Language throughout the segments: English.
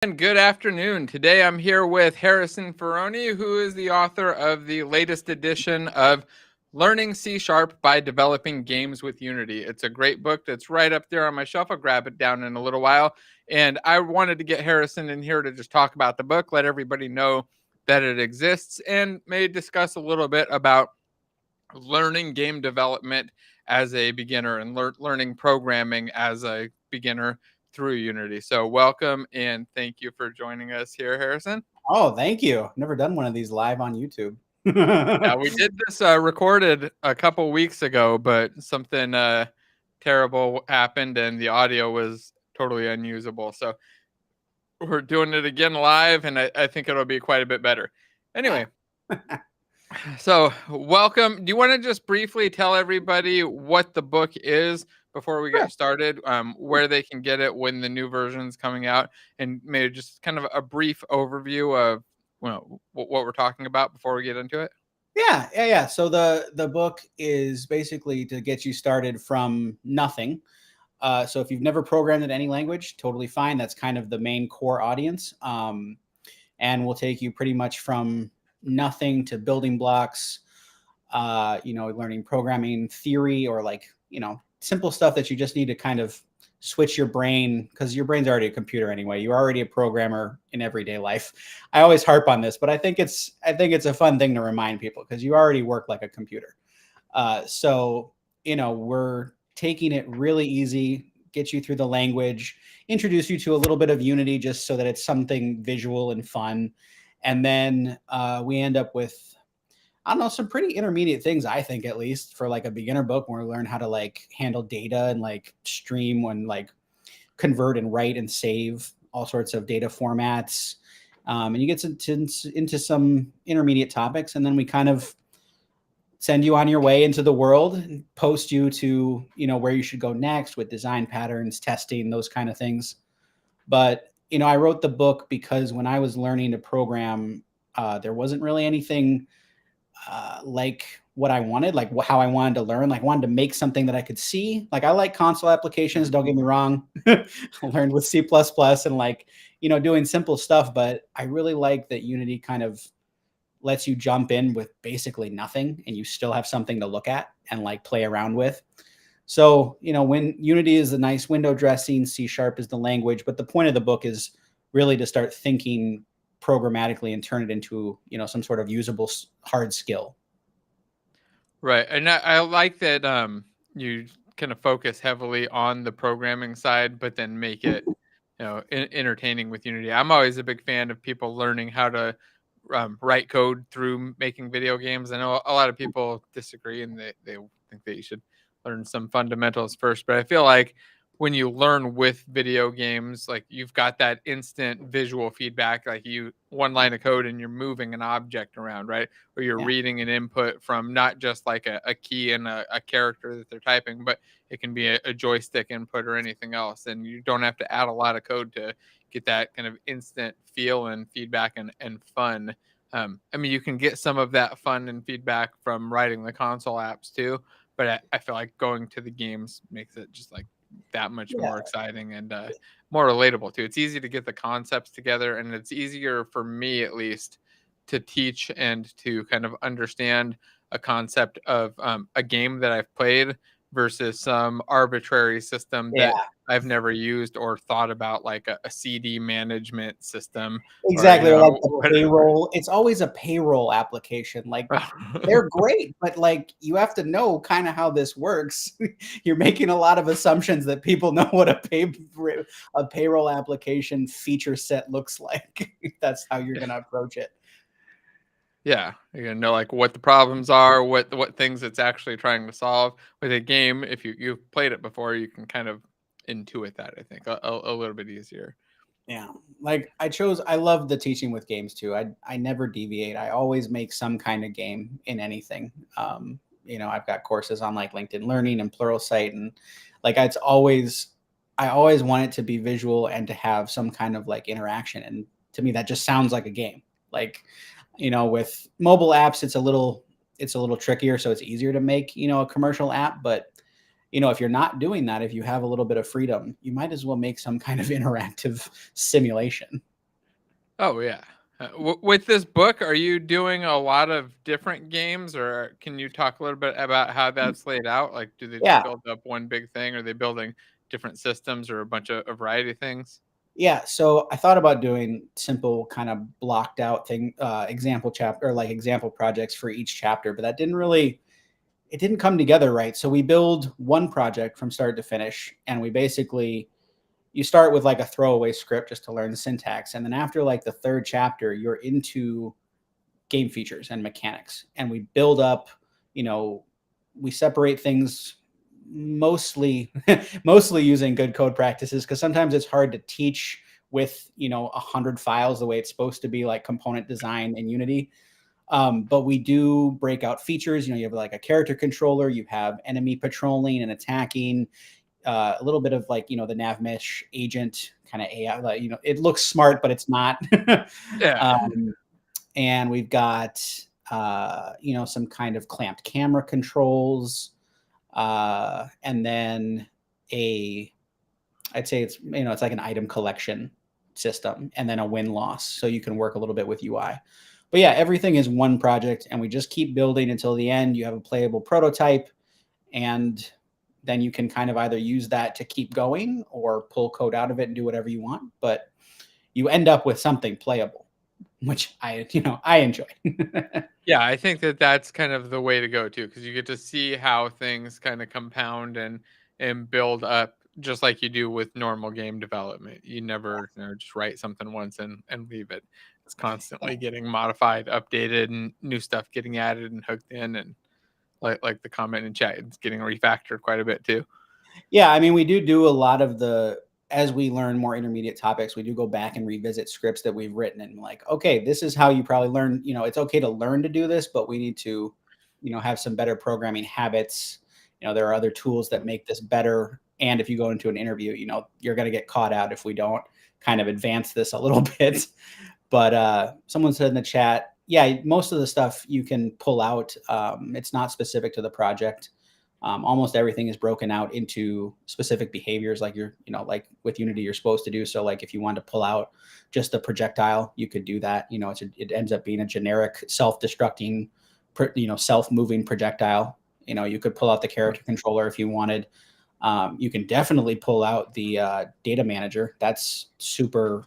And good afternoon. Today I'm here with Harrison Ferroni, who is the author of the latest edition of Learning C# by Developing Games with Unity. It's a great book that's right up there on my shelf. I'll grab it down in a little while. And I wanted to get Harrison in here to just talk about the book, let everybody know that it exists, and may discuss a little bit about learning game development as a beginner and learning programming as a beginner through Unity. So welcome and thank you for joining us here, Harrison. Oh, thank you. Never done one of these live on YouTube. Now we did this recorded a couple weeks ago, but something terrible happened and the audio was totally unusable. So we're doing it again live, and I think it'll be quite a bit better. Anyway, so welcome. Do you want to just briefly tell everybody what the book is before we get started, where they can get it when the new version is coming out, and maybe just kind of a brief overview of what we're talking about before we get into it? Yeah. So the book is basically to get you started from nothing. So if you've never programmed in any language, totally fine. That's kind of the main core audience. And we'll take you pretty much from nothing to building blocks, learning programming theory, or simple stuff that you just need to kind of switch your brain, because your brain's already a computer anyway. You're already a programmer in everyday life. I always harp on this, but I think it's a fun thing to remind people, because you already work like a computer. So we're taking it really easy, get you through the language, introduce you to a little bit of Unity just so that it's something visual and fun. And then we end up with, I don't know, some pretty intermediate things, I think, at least for like a beginner book, where we learn how to handle data and stream and convert and write and save all sorts of data formats. And you get into some intermediate topics, and then we kind of send you on your way into the world and post you to, where you should go next with design patterns, testing, those kind of things. But, I wrote the book because when I was learning to program, there wasn't really anything like what I wanted, like how I wanted to learn. I wanted to make something that I could see. I like console applications, don't get me wrong. I learned with C++ and doing simple stuff, but I really like that Unity kind of lets you jump in with basically nothing and you still have something to look at and play around with. So, when Unity is a nice window dressing, C# is the language, but the point of the book is really to start thinking programmatically and turn it into, some sort of usable hard skill. Right. And I like that you kind of focus heavily on the programming side, but then make it, entertaining with Unity. I'm always a big fan of people learning how to write code through making video games. I know a lot of people disagree and they think that you should learn some fundamentals first, but I feel like when you learn with video games, you've got that instant visual feedback, you one line of code and you're moving an object around, right? Or you're reading an input from not just a key and a character that they're typing, but it can be a joystick input or anything else. And you don't have to add a lot of code to get that kind of instant feel and feedback and fun. You can get some of that fun and feedback from writing the console apps too, but I feel like going to the games makes it just that much more exciting and more relatable too. It's easy to get the concepts together, and it's easier for me, at least, to teach and to kind of understand a concept of a game that I've played versus some arbitrary system that I've never used or thought about, like a CD management system. Exactly. Or the payroll. It's always a payroll application. They're great, but you have to know kind of how this works. You're making a lot of assumptions that people know what a payroll application feature set looks like. That's how you're going to approach it. Yeah, you're gonna know what the problems are, what things it's actually trying to solve. With a game, if you've played it before, you can kind of intuit that, I think, a little bit easier. Yeah, I love the teaching with games too. I never deviate. I always make some kind of game in anything. I've got courses on LinkedIn Learning and Pluralsight, and I always want it to be visual and to have some kind of interaction. And to me, that just sounds like a game. With mobile apps, it's a little trickier, so it's easier to make, a commercial app. But, if you're not doing that, if you have a little bit of freedom, you might as well make some kind of interactive simulation. Oh yeah. With this book, are you doing a lot of different games, or can you talk a little bit about how that's laid out? Like, do they just Yeah. build up one big thing? Or are they building different systems or a variety of things? Yeah, so I thought about doing simple kind of blocked out thing, example chapter, or like example projects for each chapter, but that didn't really, it didn't come together right. So we build one project from start to finish, and we basically, you start with like a throwaway script just to learn the syntax, and then after like the third chapter, you're into game features and mechanics, and we build up, you know, we separate things mostly mostly using good code practices, because sometimes it's hard to teach with 100 files the way it's supposed to be, like component design in Unity. But we do break out features. You have like a character controller, you have enemy patrolling and attacking, a little bit of like the nav mesh agent kind of AI. Like, it looks smart, but it's not. Yeah. um, and we've got some kind of clamped camera controls, and then a I'd say it's like an item collection system, and then a win loss, so you can work a little bit with UI. But yeah, everything is one project, and we just keep building until the end. You have a playable prototype, and then you can kind of either use that to keep going or pull code out of it and do whatever you want. But you end up with something playable, which I enjoy. Yeah, I think that that's kind of the way to go too, because you get to see how things kind of compound and build up, just like you do with normal game development. You never, just write something once and leave it. It's constantly getting modified, updated, and new stuff getting added and hooked in, and like the comment in chat, it's getting refactored quite a bit too. Yeah, I mean, we do a lot of as we learn more intermediate topics, we do go back and revisit scripts that we've written, and like, okay, this is how you probably learn. It's okay to learn to do this, but we need to, have some better programming habits. There are other tools that make this better. And if you go into an interview, you're going to get caught out if we don't kind of advance this a little bit. But someone said in the chat, yeah, most of the stuff you can pull out. It's not specific to the project. Almost everything is broken out into specific behaviors, like like with Unity, you're supposed to do. So like if you want to pull out just the projectile, you could do that. It ends up being a generic self-destructing, self-moving projectile. You could pull out the character controller if you wanted. You can definitely pull out the data manager. That's super,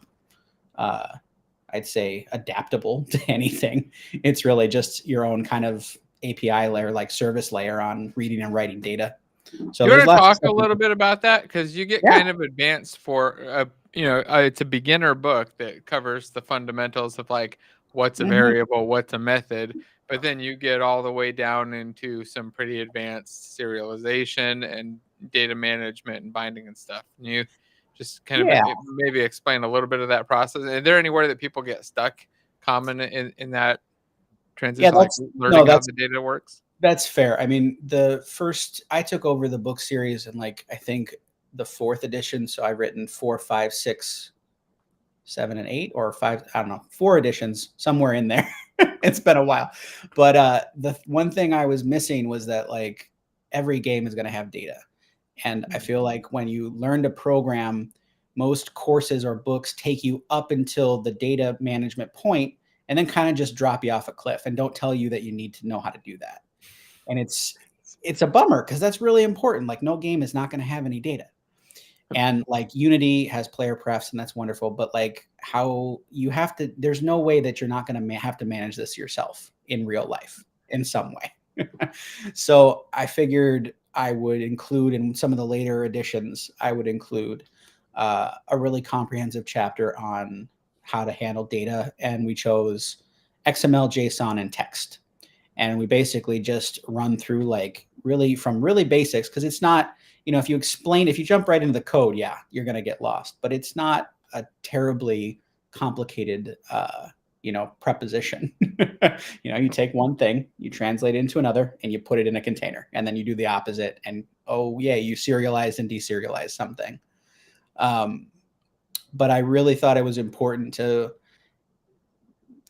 I'd say, adaptable to anything. It's really just your own kind of API layer, like service layer on reading and writing data. So You there's want to lots of talk stuff. a little bit about that, because you get Yeah. kind of advanced for it's a beginner book that covers the fundamentals of like what's a Mhm. variable, what's a method, but then you get all the way down into some pretty advanced serialization and data management and binding and stuff. And you just kind of Yeah. maybe explain a little bit of that process. Is there anywhere that people get stuck common in that Yeah. transition, like That's no, learning how that's the data works? that's fair. I mean, the first I took over the book series in, like, I think the fourth edition. So I've written 4, 5, 6, 7, and 8, or 5. I don't know, 4 editions somewhere in there. It's been a while, but the one thing I was missing was that, like, every game is going to have data. And I feel like when you learn to program, most courses or books take you up until the data management point and then kind of just drop you off a cliff and don't tell you that you need to know how to do that. And it's a bummer, because that's really important. Like, no game is not going to have any data. And like Unity has player prefs, and that's wonderful, but like, how you have to, there's no way that you're not going to have to manage this yourself in real life in some way. So I figured I would include, in some of the later editions, I would include a really comprehensive chapter on how to handle data. And we chose XML, JSON, and text. And we basically just run through, like, really from really basics, because it's not, if you jump right into the code, yeah, you're going to get lost. But it's not a terribly complicated preposition. You take one thing, you translate it into another, and you put it in a container, and then you do the opposite, and oh yeah, you serialize and deserialize something. But I really thought it was important to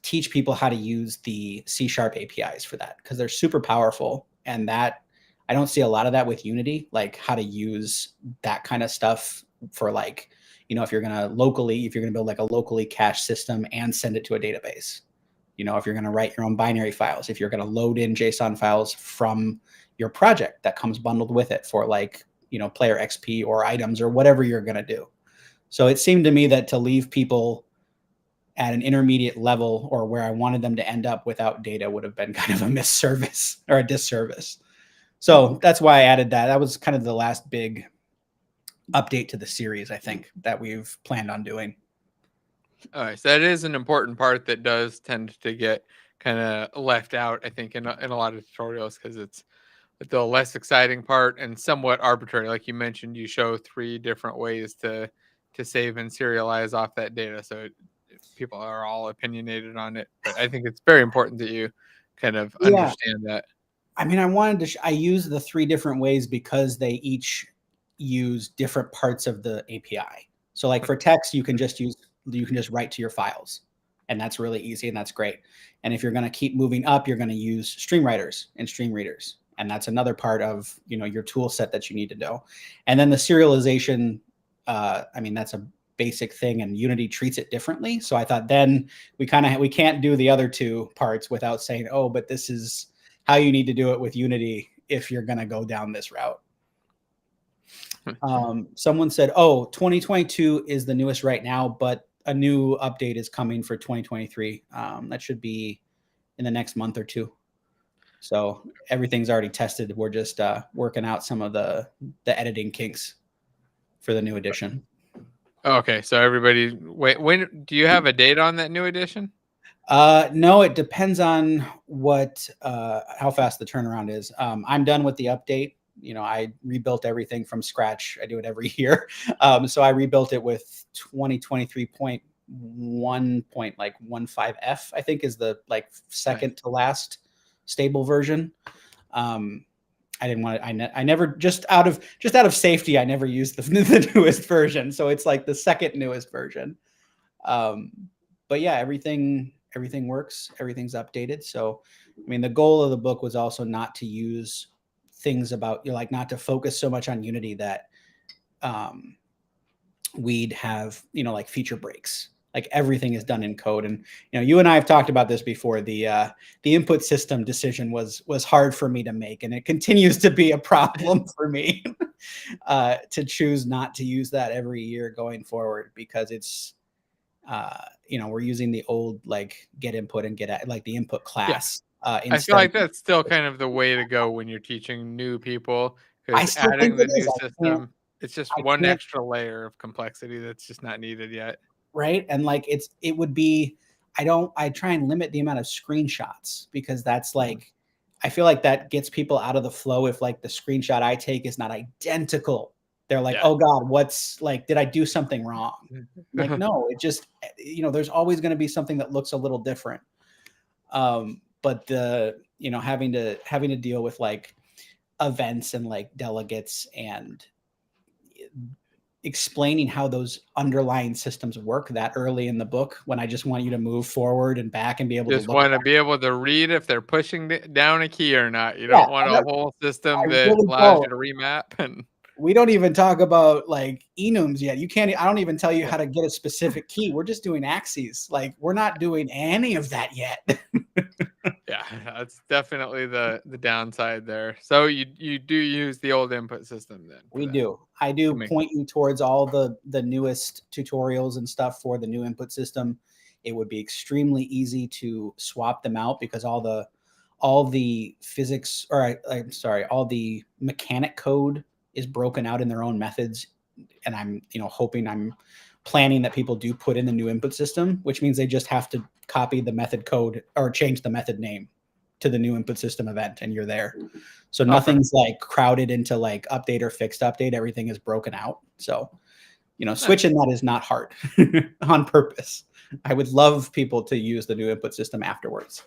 teach people how to use the C# APIs for that, because they're super powerful. And that, I don't see a lot of that with Unity, like how to use that kind of stuff for, like, if you're going to build like a locally cached system and send it to a database, if you're going to write your own binary files, if you're going to load in JSON files from your project that comes bundled with it for like, player XP or items or whatever you're going to do. So it seemed to me that to leave people at an intermediate level or where I wanted them to end up without data would have been kind of a misservice or a disservice. So that's why I added that. That was kind of the last big update to the series, I think, that we've planned on doing. All right, so that is an important part that does tend to get kind of left out, I think, in a lot of tutorials, because it's the less exciting part and somewhat arbitrary. Like you mentioned, you show 3 different ways to save and serialize off that data, so people are all opinionated on it. But I think it's very important that you kind of understand that. I mean, I wanted to. I use the 3 different ways because they each use different parts of the API. So, like for text, you can just write to your files, and that's really easy and that's great. And if you're going to keep moving up, you're going to use stream writers and stream readers, and that's another part of your tool set that you need to know. And then the serialization, I mean, that's a basic thing, and Unity treats it differently. So I thought then we can't do the other 2 parts without saying, oh, but this is how you need to do it with Unity if you're going to go down this route. Someone said, oh, 2022 is the newest right now, but a new update is coming for 2023. That should be in the next month or 2. So everything's already tested. We're just working out some of the editing kinks for the new edition. Okay, so everybody, wait, when do you have a date on that new edition? No, it depends on how fast the turnaround is. I'm done with the update. I rebuilt everything from scratch. I do it every year. So I rebuilt it with 2023.1.15F, I think is the second to last stable version. I didn't want to, I never, just out of safety, I never used the newest version. So it's like the second newest version. But yeah, everything works. Everything's updated. So, I mean, the goal of the book was also not to use things about, not to focus so much on Unity that we'd have, like feature breaks. Like everything is done in code. And, you and I have talked about this before. The input system decision was hard for me to make. And it continues to be a problem for me to choose not to use that every year going forward, because it's, we're using the old get input and get the input class. Yeah. I feel like that's still kind of the way to go when you're teaching new people, because adding the new system, it's just one extra layer of complexity that's just not needed yet. Right. And it would be, I try and limit the amount of screenshots, because that's I feel like that gets people out of the flow. If the screenshot I take is not identical, they're like, oh God, did I do something wrong? No, it just, there's always going to be something that looks a little different. But having to deal with events and delegates and explaining how those underlying systems work that early in the book, when I just want you to move forward and back and be able to want to be able to read if they're pushing down a key or not. You don't want a whole system that allows you to remap. And we don't even talk about enums yet. I don't even tell you how to get a specific key. We're just doing axes. We're not doing any of that yet. Yeah, that's definitely the downside there. So you do use the old input system then? We do. I do point you towards all the newest tutorials and stuff for the new input system. It would be extremely easy to swap them out, because all the physics, or I'm sorry, all the mechanic code is broken out in their own methods. And I'm planning that people do put in the new input system, which means they just have to copy the method code or change the method name to the new input system event, and you're there. So nothing's crowded into update or fixed update. Everything is broken out. So, switching that is not hard on purpose. I would love people to use the new input system afterwards.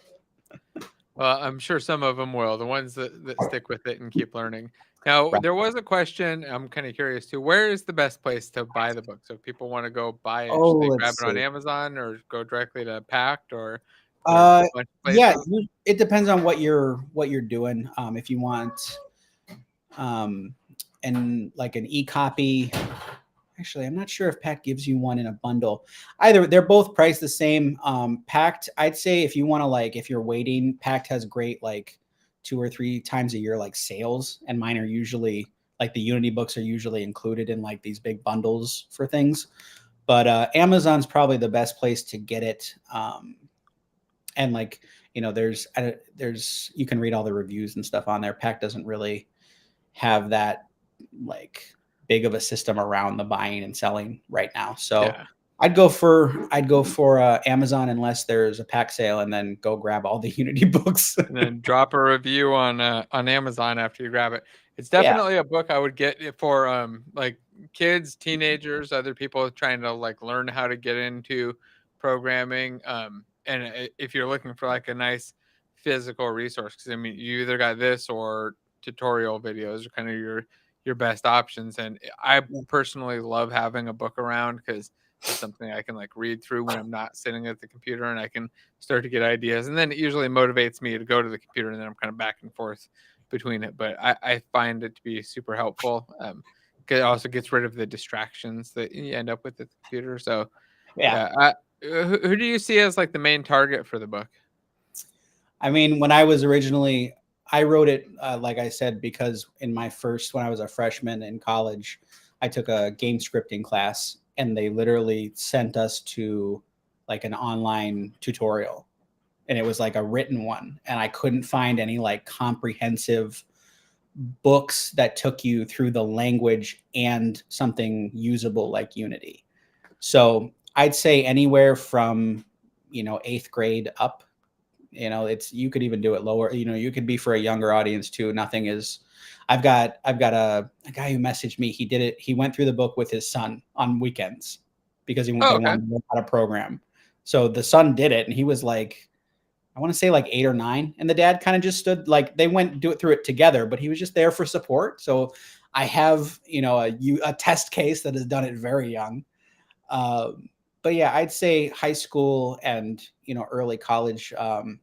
Well, I'm sure some of them will, the ones that stick with it and keep learning. Now, there was a question, I'm kind of curious too. Where is the best place to buy the book? So if people want to go buy it, should they grab it on Amazon or go directly to Pact, or yeah, it depends on what you're doing. If you want and an e-copy, Actually, I'm not sure if Pact gives you one in a bundle. Either they're both priced the same. Pact, I'd say if you want to like, if you're waiting, Pact has great like 2 or 3 times a year like sales, and mine are usually like the Unity books are usually included in like these big bundles for things. But Amazon's probably the best place to get it. And like there's you can read all the reviews and stuff on there. Pact doesn't really have that like big of a system around the buying and selling right now. So Yeah. I'd go for Amazon unless there's a pack sale, and then go grab all the Unity books. And then drop a review on Amazon after you grab it. It's Yeah, definitely a book I would get it for like kids, teenagers, other people trying to like learn how to get into programming. And if you're looking for like a nice physical resource, because I mean, you either got this or tutorial videos are kind of your best options. And I personally love having a book around because it's something I can like read through when I'm not sitting at the computer, and I can start to get ideas. And then it usually motivates me to go to the computer, and then I'm kind of back and forth between it. But I find it to be super helpful. It also gets rid of the distractions that you end up with at the computer. So yeah. yeah, who do you see as like the main target for the book? I mean, when I was originally, I wrote it, like I said, because when I was a freshman in college, I took a game scripting class, and they literally sent us to like an online tutorial, and it was like a written one. And I couldn't find any like comprehensive books that took you through the language and something usable like Unity. So I'd say anywhere from, eighth grade up. It's you could even do it lower. You could be for a younger audience too. Nothing is. I've got a guy who messaged me. He did it. He went through the book with his son on weekends because Oh, they okay. wanted to learn how to program. So the son did it, and he was like, I want to say like 8 or 9, and the dad kind of just stood like they went do it through it together, but he was just there for support. So I have a test case that has done it very young. But yeah, I'd say high school and early college.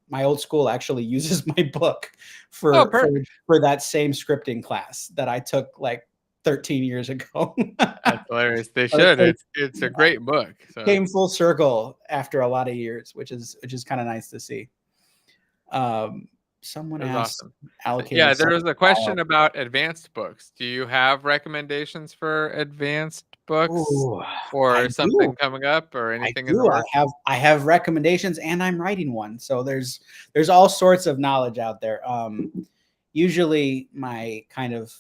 My old school actually uses my book Oh, for for perfect. for that same scripting class that I took like 13 years ago. That's hilarious. They So should. It's a great book. So came full circle after a lot of years, which is kind of nice to see. Um, Someone that's asked awesome. allocating Yeah, a there second was a file. question about advanced books. Do you have recommendations for advanced books Oh, I or do. something coming up or I anything in the do. I works? have I have recommendations, and I'm writing one. So there's all sorts of knowledge out there. Usually my kind of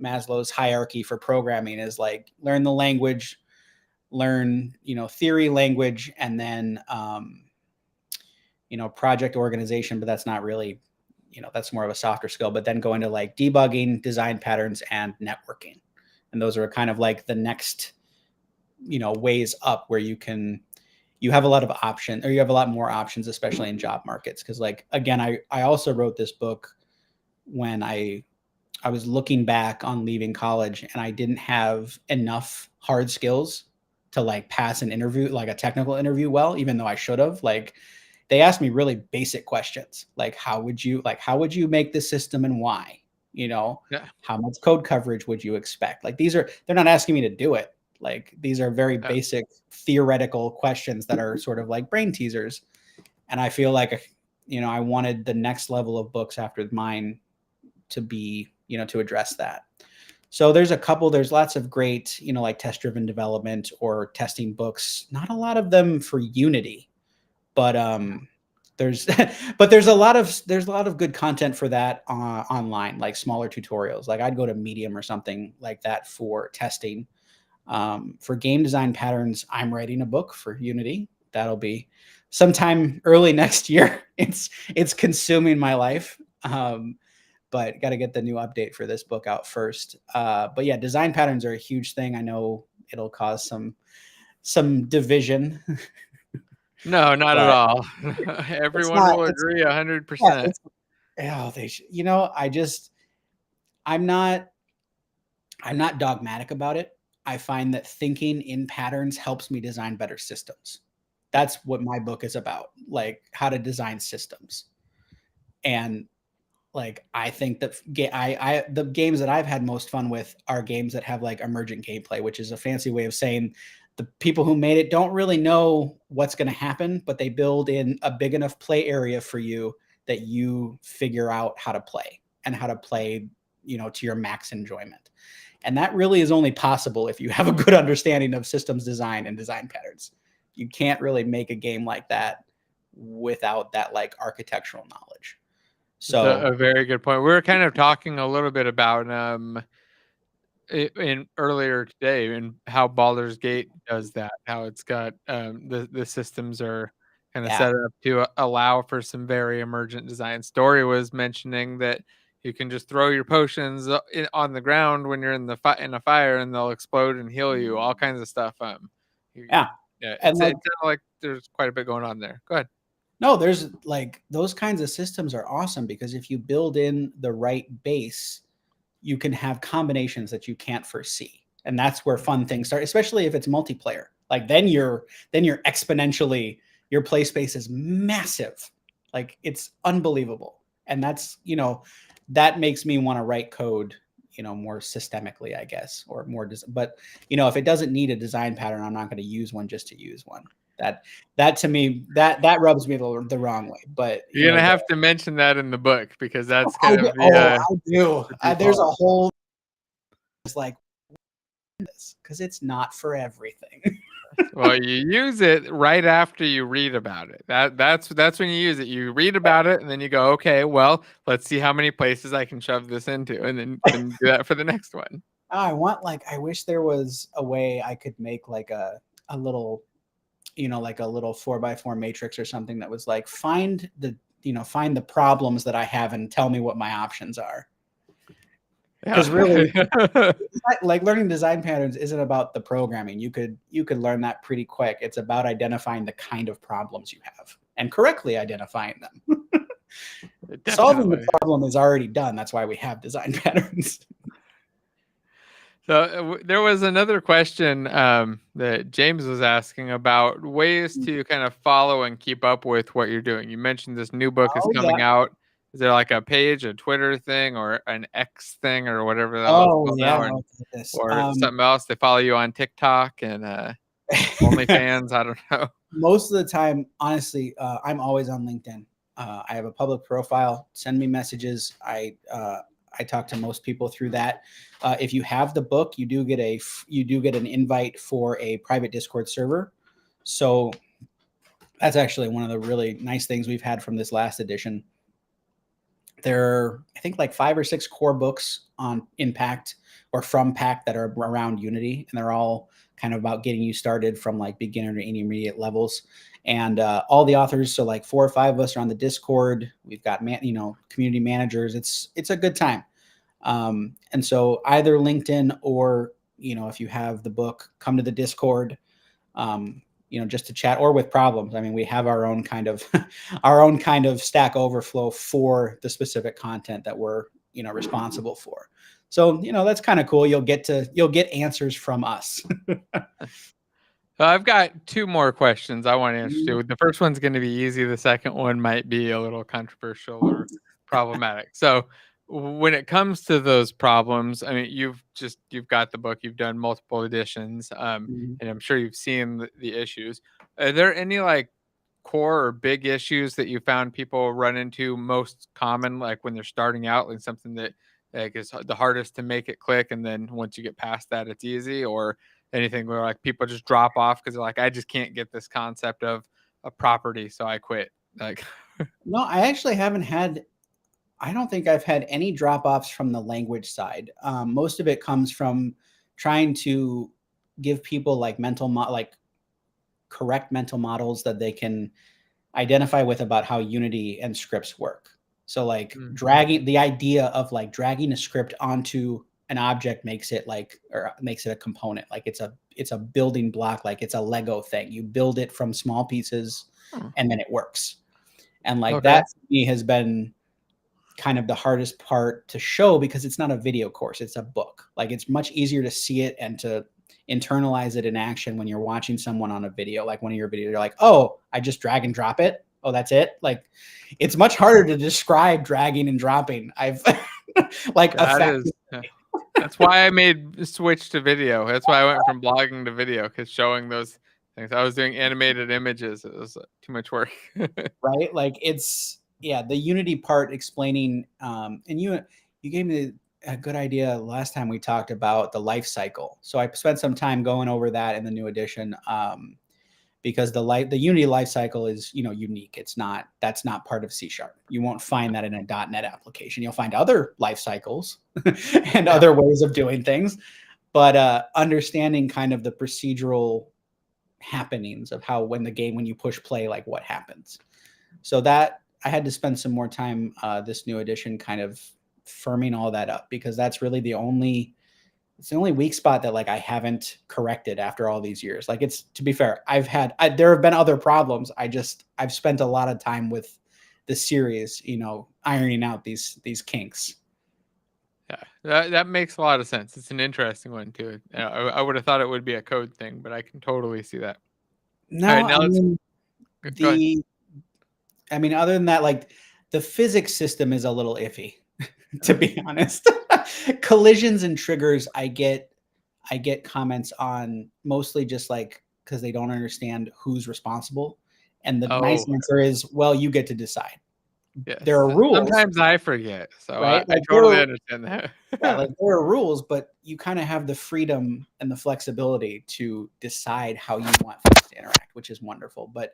Maslow's hierarchy for programming is like learn the language, learn theory language, and then project organization. But that's not really that's more of a softer skill. But then go into like debugging, design patterns, and networking, and those are kind of like the next ways up where you have a lot of options, or you have a lot more options, especially in job markets. Because like again, I also wrote this book when I was looking back on leaving college, and I didn't have enough hard skills to like pass an interview, like a technical interview, well, even though I should have. Like they asked me really basic questions, like how would you make this system, and why? You know, Yeah. how much code coverage would you expect? Like they're not asking me to do it. Like these are very Yeah. basic theoretical questions that are sort of like brain teasers. And I feel like I wanted the next level of books after mine to be to address that. So there's lots of great like test driven development or testing books. Not a lot of them for Unity, but there's but there's a lot of good content for that online, like smaller tutorials. Like I'd go to Medium or something like that for testing. For game design patterns, I'm writing a book for Unity. That'll be sometime early next year. It's consuming my life. But got to get the new update for this book out first. But yeah, design patterns are a huge thing. I know it'll cause some division, No, not at but all. it's Everyone not. will It's agree yeah. 100%. It's they. I just I'm not I'm not dogmatic about it. I find that thinking in patterns helps me design better systems. That's what my book is about, like how to design systems. And like I think that the games that I've had most fun with are games that have like emergent gameplay, which is a fancy way of saying the people who made it don't really know what's going to happen, but they build in a big enough play area for you that you figure out how to play and how to play, you know, to your max enjoyment. And that really is only possible if you have a good understanding of systems design and design patterns. You can't really make a game like that without that like architectural knowledge. It's So a very good point. We were kind of talking a little bit about in earlier today and how Baldur's Gate does that. How it's got the systems are kind of yeah, set up to allow for some very emergent design. Story was mentioning that you can just throw your potions on the ground when you're in in a fire, and they'll explode and heal you. All kinds of stuff. yeah. Yeah, And it's like kind of like there's quite a bit going on there. Go ahead. no, there's like those kinds of systems are awesome because if you build in the right base, you can have combinations that you can't foresee. And that's where fun things start, especially if it's multiplayer. Like then you're exponentially, your play space is massive. Like it's unbelievable. And that's, you know, that makes me want to write code, you know, more systemically, I guess, or more but you know, if it doesn't need a design pattern, I'm not going to use one just to use one. That to me, that rubs me the wrong way. But you You're know, gonna have to mention that in the book because that's I kind do, of oh, I do. the There's default. a whole it's like this because it's not for everything. Well, you use it right after you read about it. That's when you use it. You read about it, and then you go, okay, well, let's see how many places I can shove this into, and then do that for the next one. I wish there was a way I could make like a little, you know, like a little 4x4 matrix or something that was like find the problems that I have and tell me what my options are. Because really, Yeah. like learning design patterns isn't about the programming. You could learn that pretty quick. It's about identifying the kind of problems you have and correctly identifying them. Solving the Definitely. problem is already done. That's why we have design patterns. So there was another question that James was asking about ways to kind of follow and keep up with what you're doing. You mentioned this new book is Oh yeah. coming out. Is there like a page, a Twitter thing, or an X thing, or whatever the hell it's Oh called yeah. now, Oh, goodness. or something else? They follow you on TikTok and OnlyFans. I don't know. Most of the time, honestly, I'm always on LinkedIn. I have a public profile. Send me messages. I talk to most people through that. If you have the book, you do get an invite for a private Discord server. So that's actually one of the really nice things we've had from this last edition. There are, I think, like 5 or 6 core books on Impact or from Pact that are around Unity, and they're all kind of about getting you started from like beginner to intermediate levels. And all the authors, so like 4 or 5 of us are on the Discord. We've got community managers. It's a good time. And so either LinkedIn or if you have the book, come to the Discord. Just to chat or with problems. I mean, we have our own kind of Stack Overflow for the specific content that we're responsible for. So that's kind of cool. You'll get answers from us. I've got 2 more questions I want to answer to. The first one's going to be easy. The second one might be a little controversial or problematic. So, when it comes to those problems, I mean, you've got the book, you've done multiple editions, and I'm sure you've seen the issues. Are there any like core or big issues that you found people run into most common, like when they're starting out, like something that like is the hardest to make it click, and then once you get past that, it's easy, or anything where like people just drop off because they're like, I just can't get this concept of a property, so I quit. Like, No, I don't think I've had any drop offs from the language side. Most of it comes from trying to give people like correct mental models that they can identify with about how Unity and scripts work. So like dragging a script onto an object makes it a component. Like it's a building block, like it's a Lego thing. You build it from small pieces and then it works. And like okay, that to me has been kind of the hardest part to show because it's not a video course, it's a book. Like it's much easier to see it and to internalize it in action when you're watching someone on a video, like one of your videos. You're like, oh, I just drag and drop it. Oh, that's it. Like, it's much harder to describe dragging and dropping. I've like That is, that's why I made switch to video. That's why I went from blogging to video, because showing those things. I was doing animated images. It was too much work. right. Like it's the Unity part explaining. And you gave me a good idea last time we talked about the life cycle. So I spent some time going over that in the new edition. Because the Unity life cycle is unique. That's not part of C#. You won't find that in a .NET application. You'll find other life cycles and other ways of doing things, but understanding kind of the procedural happenings of how when you push play, like what happens. So that I had to spend some more time this new edition kind of firming all that up, because that's really it's the only weak spot that like I haven't corrected after all these years. Like, it's, to be fair, there have been other problems. I've spent a lot of time with the series, ironing out these kinks. Yeah, that makes a lot of sense. It's an interesting one too. I would have thought it would be a code thing, but I can totally see that. No, All right, now let's go ahead. Other than that, like the physics system is a little iffy, to be honest. Collisions and triggers, I get comments on, mostly just like because they don't understand who's responsible. And the nice answer is, well, you get to decide. Yes. There are rules. Sometimes I forget, so right? I totally understand that. Yeah, like there are rules, but you kind of have the freedom and the flexibility to decide how you want things to interact, which is wonderful. But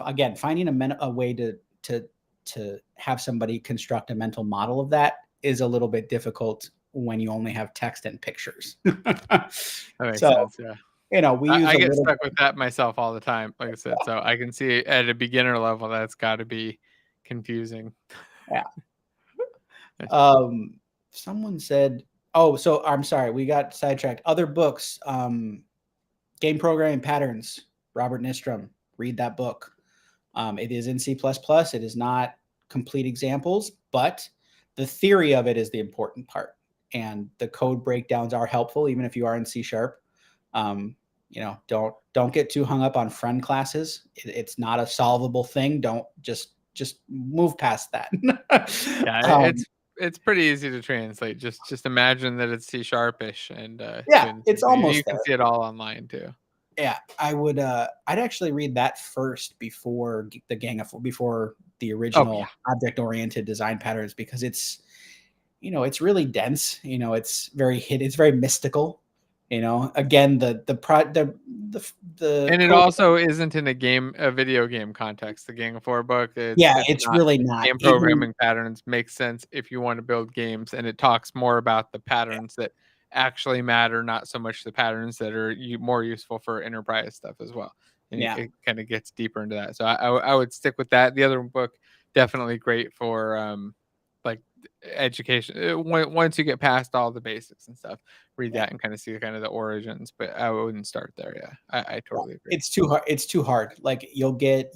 again, finding a way to have somebody construct a mental model of that is a little bit difficult when you only have text and pictures. That makes sense. Yeah. I get stuck with that myself all the time. Like I said, so I can see at a beginner level that's got to be confusing. Yeah. Someone said, so I'm sorry, we got sidetracked. Other books, Game Programming Patterns, Robert Nystrom. Read that book. It is in C++. It is not complete examples, but the theory of it is the important part. And the code breakdowns are helpful, even if you are in C#. Don't get too hung up on friend classes. It's not a solvable thing. Don't just move past that. Yeah, it's pretty easy to translate. Just imagine that it's C#ish, and it's almost you can see it all online too. Yeah, I would. I'd actually read that first before before the original object-oriented design patterns, because it's really dense. It's very mystical. Again, the and it also isn't in a video game context. The Gang of Four book, it's really not. Game programming patterns makes sense if you want to build games, and it talks more about the patterns that actually matter, not so much the patterns that are more useful for enterprise stuff as well. And it kind of gets deeper into that. So I would stick with that. The other book, definitely great for like education. Once you get past all the basics and stuff, read that and kind of see kind of the origins. But I wouldn't start there. Yeah, I totally agree. It's too hard. Like you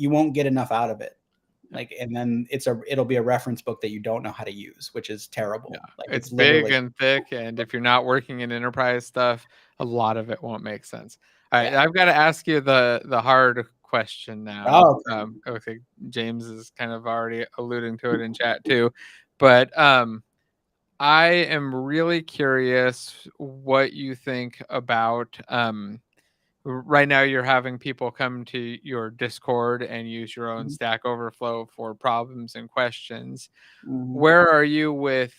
won't get enough out of it. Like, and then it'll be a reference book that you don't know how to use, which is terrible. Yeah, like it's big and thick, and if you're not working in enterprise stuff, a lot of it won't make sense. All right, I've got to ask you the hard question now. Okay, James is kind of already alluding to it in chat too, but I am really curious what you think about right now. You're having people come to your Discord and use your own Stack Overflow for problems and questions. Where are you with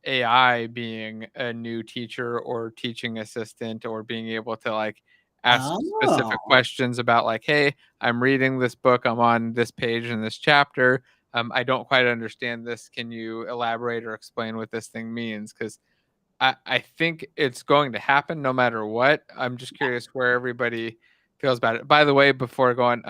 AI being a new teacher or teaching assistant, or being able to like ask specific questions about like, hey, I'm reading this book, I'm on this page in this chapter, I don't quite understand this, can you elaborate or explain what this thing means? Because I think it's going to happen no matter what. I'm just curious where everybody feels about it. By the way, before going,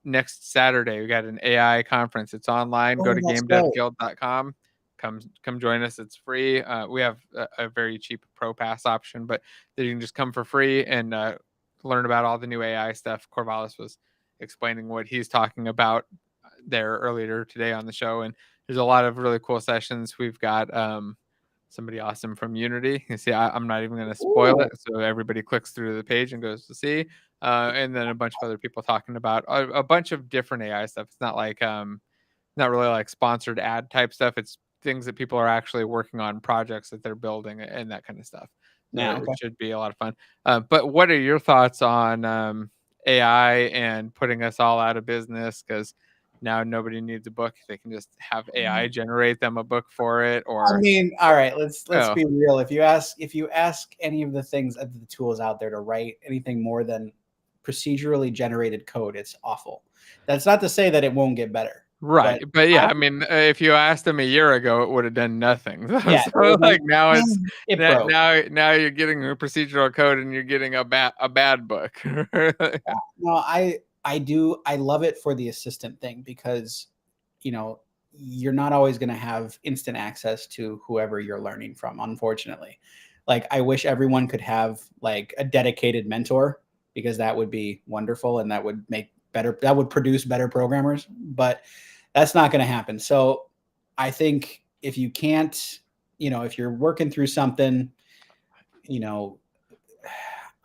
next Saturday we got an AI conference. It's online. Go to GameDevGuild.com. Come join us. It's free. We have a very cheap Pro Pass option, but you can just come for free and learn about all the new AI stuff. Corvallis was explaining what he's talking about there earlier today on the show, and there's a lot of really cool sessions. We've got somebody awesome from Unity. You see, I'm not even going to spoil it, so everybody clicks through the page and goes to see. and then a bunch of other people talking about a bunch of different AI stuff. It's not like not really like sponsored ad type stuff. It's things that people are actually working on, projects that they're building, and that kind of stuff. So Yeah, it okay. should be a lot of fun. But what are your thoughts on AI and putting us all out of business? Because now nobody needs a book; they can just have AI generate them a book for it, I or mean, all right, let's oh, be real. If you ask any of the things of the tools out there to write anything more than procedurally generated code, it's awful. That's not to say that it won't get better, right. but But I, yeah, I mean, if you asked them a year ago, it would have done nothing. yeah, it So would have like now it's been, it now broke. now you're getting a procedural code and you're getting a bad book. No, I love it for the assistant thing because you know you're not always going to have instant access to whoever you're learning from, unfortunately. Like I wish everyone could have like a dedicated mentor because that would be wonderful and that would produce better programmers, but that's not going to happen. So I think if you can't, if you're working through something, you know,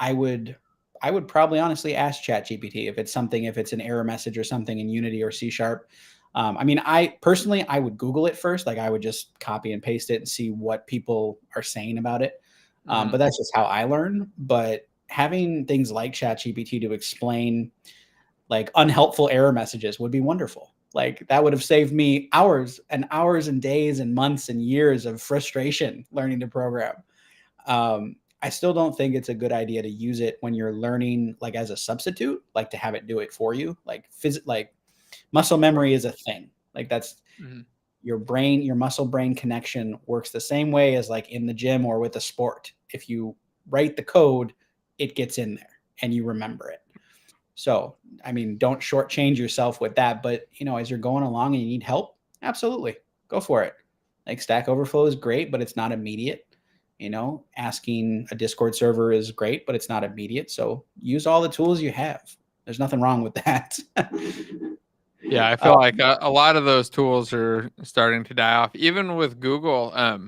I would I would probably honestly ask ChatGPT if it's an error message or something in Unity or C Sharp. I mean, I personally I would Google it first. Like I would just copy and paste it and see what people are saying about it. But Mhm. that's just how I learn. But having things like ChatGPT to explain like unhelpful error messages would be wonderful. Like that would have saved me hours and hours and days and months and years of frustration learning to program. I still don't think it's a good idea to use it when you're learning like as a substitute, like to have it do it for you. Like muscle memory is a thing. Like that's Mhm. your muscle brain connection works the same way as like in the gym or with a sport. If you write the code, it gets in there and you remember it. So, I mean, don't shortchange yourself with that. But as you're going along and you need help, absolutely go for it. Like Stack Overflow is great, but it's not immediate. Asking a Discord server is great, but it's not immediate. So use all the tools you have. There's nothing wrong with that. Yeah, I uh, feel like a lot of those tools are starting to die off. Even with Google, I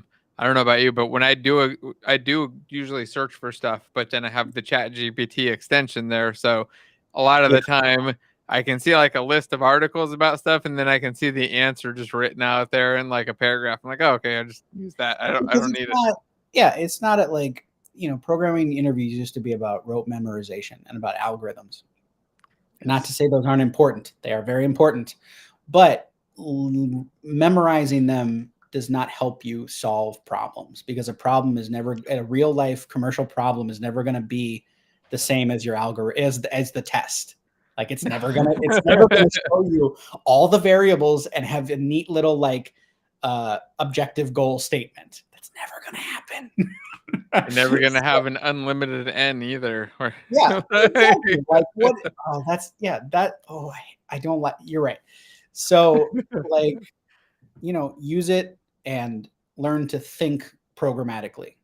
don't know about you, but when I do usually search for stuff, but then I have the Chat GPT extension there. So a lot of yeah, the time I can see like a list of articles about stuff, and then I can see the answer just written out there in like a paragraph. I'm like, oh, okay, I just use that. I because don't it's need it. not. Yeah, it's not at like programming interviews used to be about rote memorization and about algorithms. Not to Yes. say those aren't important; they are very important, but memorizing them does not help you solve problems because a real life commercial problem is never going to be the same as your algorithm as the test. Like it's never gonna show you all the variables and have a neat little like objective goal statement. That's never gonna You're never happen. gonna have an unlimited N either. Yeah, exactly. Like what? Oh, that's yeah. I don't like. You're right. So like use it and learn to think programmatically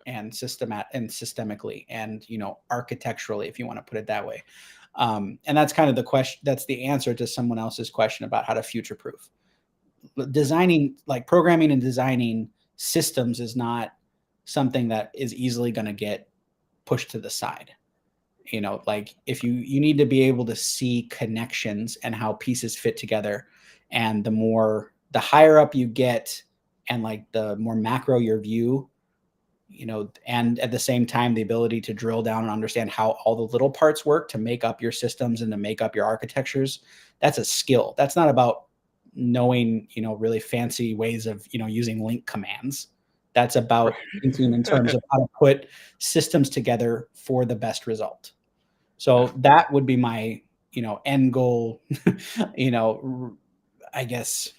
and systemically and architecturally, if you want to put it that way. And that's kind of the question. That's the answer to someone else's question about how to future proof. Designing like programming and designing systems is not something that is easily going to get pushed to the side. Like if you need to be able to see connections and how pieces fit together, and the higher up you get and like the more macro your view, and at the same time the ability to drill down and understand how all the little parts work to make up your systems and to make up your architectures. That's a skill. That's not about knowing really fancy ways of using link commands. That's about thinking in terms of how to put systems together for the best result. So that would be my, end goal, you know, I guess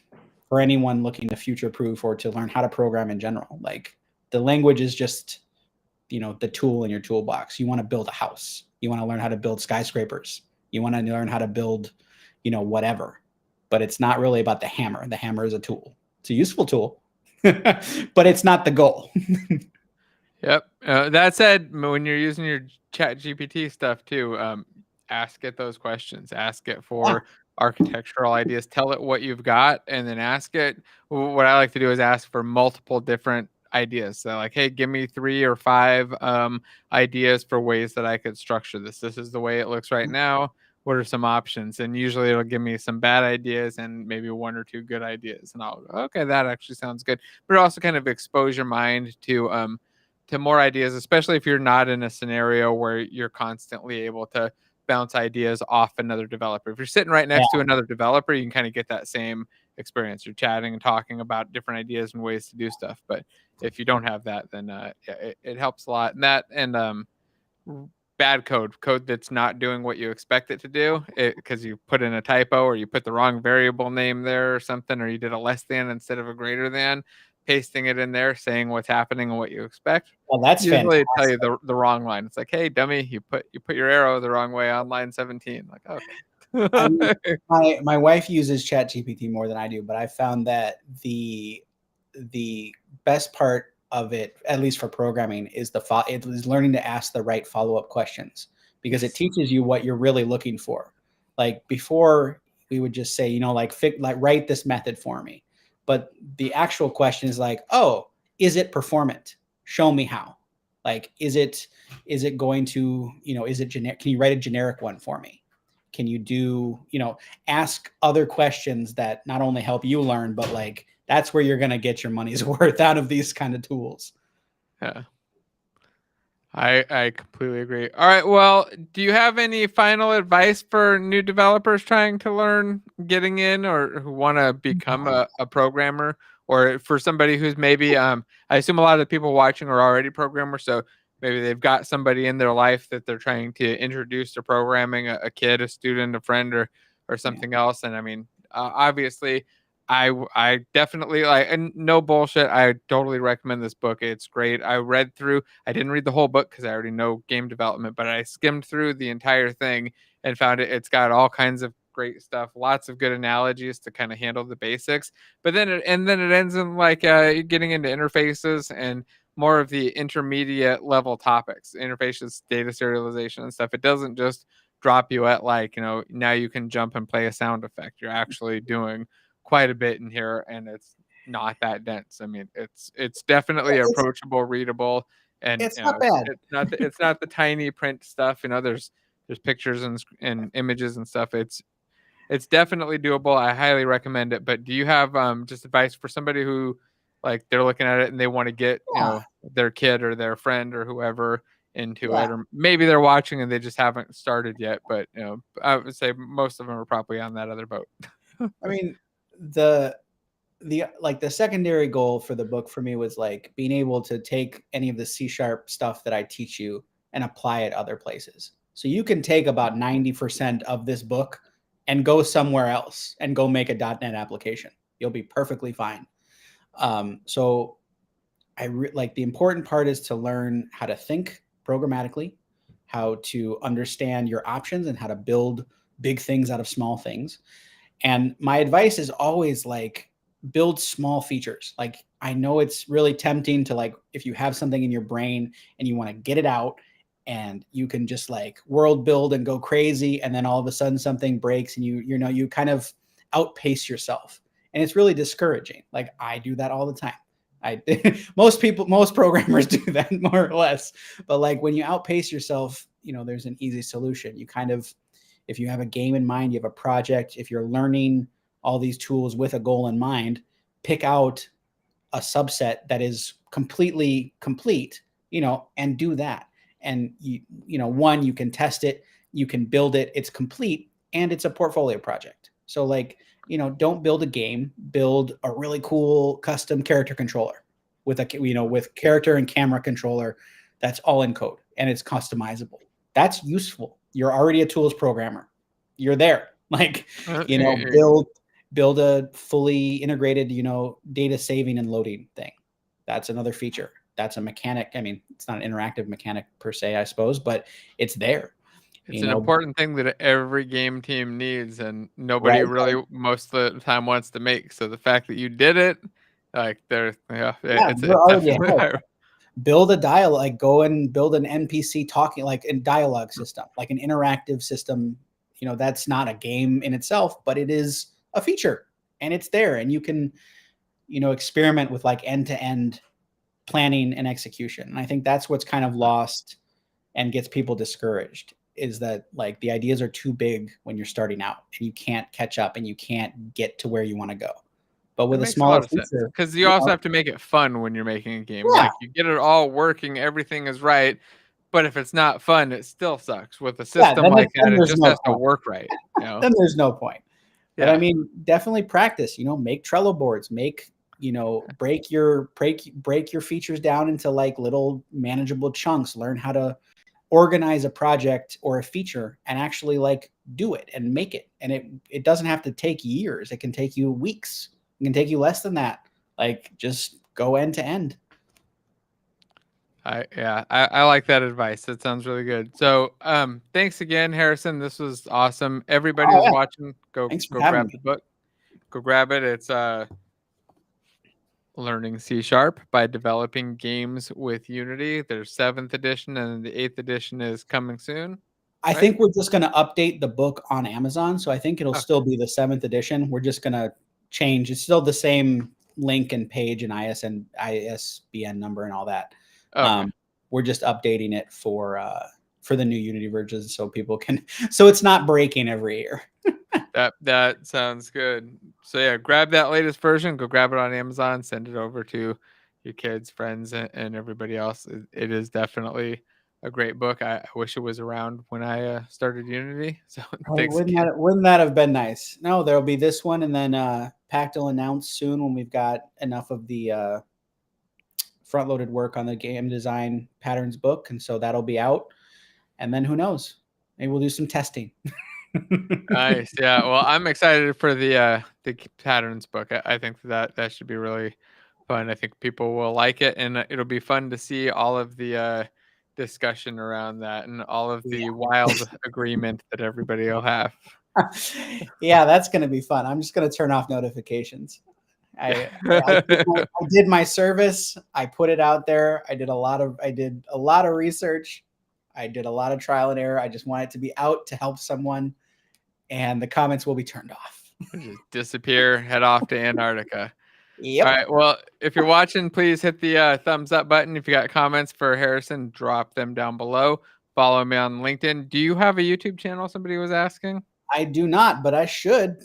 for anyone looking to future proof or to learn how to program in general. Like the language is just, the tool in your toolbox. You want to build a house. You want to learn how to build skyscrapers. You want to learn how to build, whatever. But it's not really about the hammer. The hammer is a tool. It's a useful tool, but it's not the goal. Yep. That said, when you're using your Chat GPT stuff too, ask it those questions. Ask it Yeah. for architectural ideas. Tell it what you've got, and then ask it. What I like to do is ask for multiple different ideas. So like, hey, give me 3 or 5 ideas for ways that I could structure this. This is the way it looks right now. What are some options? And usually it'll give me some bad ideas and maybe 1 or 2 good ideas. And I'll go, okay, that actually sounds good. But it also kind of expose your mind to more ideas, especially if you're not in a scenario where you're constantly able to bounce ideas off another developer. If you're sitting right next to another developer, you can kind of get that same experience. You're chatting and talking about different ideas and ways to do stuff. But if you don't have that, then yeah, it helps a lot. And that and bad code that's not doing what you expect it to do because you put in a typo or you put the wrong variable name there or something, or you did a less than instead of a greater than, pasting it in there, saying what's happening and what you expect. Well, that's Usually tell you fantastic. the wrong line. It's like, hey, dummy, you put your arrow the wrong way on line 17. Like, I mean, okay. my wife uses ChatGPT more than I do, but I found that the best part of it, at least for programming, is it is learning to ask the right follow-up questions, because it Yes. teaches you what you're really looking for. Like before, we would just say, like write this method for me, but the actual question is like, oh, is it performant? Show me how. Like, is it going to, is it generic? Can you write a generic one for me? Can you do, ask other questions that not only help you learn, but like that's where you're going to get your money's worth out of these kind of tools. Yeah. I completely agree. All right. Well, do you have any final advice for new developers trying to learn, getting in, or who want to become a programmer, or for somebody who's maybe I assume a lot of the people watching are already programmers, so maybe they've got somebody in their life that they're trying to introduce to programming, a kid, a student, a friend, or Yeah. something else. And I mean, obviously I definitely like, and no bullshit, I totally recommend this book. It's great. I read through, I didn't read the whole book because I already know game development, but I skimmed through the entire thing and found it's got all kinds of great stuff, lots of good analogies to kind of handle the basics. But then it ends in like getting into interfaces and more of the intermediate level topics, interfaces, data serialization and stuff. It doesn't just drop you at like, now you can jump and play a sound effect. You're actually doing quite a bit in here, and it's not that dense. I mean, it's definitely It's approachable, readable, and it's not bad. it's not the tiny print stuff. There's pictures and images and stuff. It's definitely doable. I highly recommend it. But do you have just advice for somebody who like they're looking at it and they want to get Yeah, their kid or their friend or whoever into yeah. it, or maybe they're watching and they just haven't started yet, but I would say most of them are probably on that other boat. I mean, the the secondary goal for the book for me was like being able to take any of the C# stuff that I teach you and apply it other places. So you can take about 90% of this book and go somewhere else and go make a .NET application. You'll be perfectly fine. So like the important part is to learn how to think programmatically, how to understand your options, and how to build big things out of small things. And my advice is always like build small features. Like I know it's really tempting to like if you have something in your brain and you want to get it out and you can just like world build and go crazy, and then all of a sudden something breaks and you kind of outpace yourself. And it's really discouraging. Like I do that all the time. I most programmers do that more or less. But like when you outpace yourself, there's an easy solution. You kind of, if you have a game in mind, you have a project, if you're learning all these tools with a goal in mind, pick out a subset that is completely complete, and do that. And one, you can test it, you can build it, it's complete, and it's a portfolio project. So like, don't build a game, build a really cool custom character controller with with character and camera controller that's all in code and it's customizable. That's useful. You're already a tools programmer. You're there. Like, Eh, build a fully integrated, data saving and loading thing. That's another feature. That's a mechanic. I mean, it's not an interactive mechanic per se, I suppose, but it's there. It's an important thing that every game team needs, and nobody Right? really most of the time wants to make. So the fact that you did it, like yeah, Yeah, you're it's already ahead. definitely Build a dialogue, like go and build an NPC talking, like a dialogue system, like an interactive system. That's not a game in itself, but it is a feature and it's there. And you can, experiment with like end to end planning and execution. And I think that's what's kind of lost and gets people discouraged, is that like the ideas are too big when you're starting out and you can't catch up and you can't get to where you want to go. But That with a makes a smaller lot of sense feature, because you also have to make it fun when you're making a game. yeah, Like you get it all working, everything is right, but if it's not fun, it still sucks. With a yeah, system like then that, it there's just no has to point. work right. You know? Then there's no point. But I Yeah. mean, definitely practice, make Trello boards, break your features down into like little manageable chunks, learn how to organize a project or a feature and actually like do it and make it. And it doesn't have to take years. It can take you weeks. It can take you less than that. Like just go end to end. I like that advice. That sounds really good. So thanks again, Harrison. This was awesome. Everybody Oh who's yeah. watching, go Thanks for having grab me. the book. Go grab it. It's Learning C# by Developing Games with Unity. There's 7th edition and the 8th edition is coming soon. I Right? think we're just going to update the book on Amazon. So I think it'll still be the 7th edition. We're just going to change. It's still the same link and page and ISBN number and all that. Okay. We're just updating it for the new Unity version so people can, so it's not breaking every year. That sounds good. So yeah, grab that latest version. Go grab it on Amazon. Send it over to your kids, friends, and everybody else. It is definitely a great book. I wish it was around when I started Unity. So Oh, thanks again. wouldn't that have been nice? No, there'll be this one, and then Pact will announce soon when we've got enough of the front-loaded work on the game design patterns book, and so that'll be out. And then who knows? Maybe we'll do some testing. Nice. Yeah. Well, I'm excited for the patterns book. I think that should be really fun. I think people will like it, and it'll be fun to see all of the discussion around that and all of the wild agreement that everybody will have. Yeah, that's going to be fun. I'm just going to turn off notifications. Yeah. I did my service. I put it out there. I did a lot of research. I did a lot of trial and error. I just want it to be out to help someone, and the comments will be turned off. Just disappear, head off to Antarctica. Yep. All right. Well, if you're watching, please hit the thumbs up button. If you got comments for Harrison, drop them down below. Follow me on LinkedIn. Do you have a YouTube channel? Somebody was asking. I do not, but I should.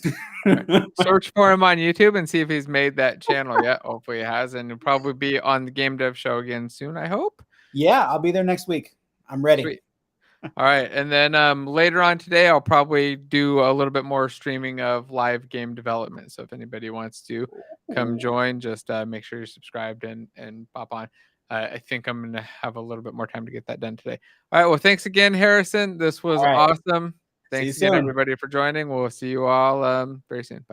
Right. Search for him on YouTube and see if he's made that channel yet. Hopefully he has, and he'll probably be on the Game Dev show again soon, I hope. Yeah, I'll be there next week. I'm ready. Sweet. All right. And then later on today, I'll probably do a little bit more streaming of live game development. So if anybody wants to come join, just make sure you're subscribed and pop on. I think I'm going to have a little bit more time to get that done today. All right. Well, thanks again, Harrison. This was awesome. Thanks again, everybody, for joining. We'll see you all very soon. Bye.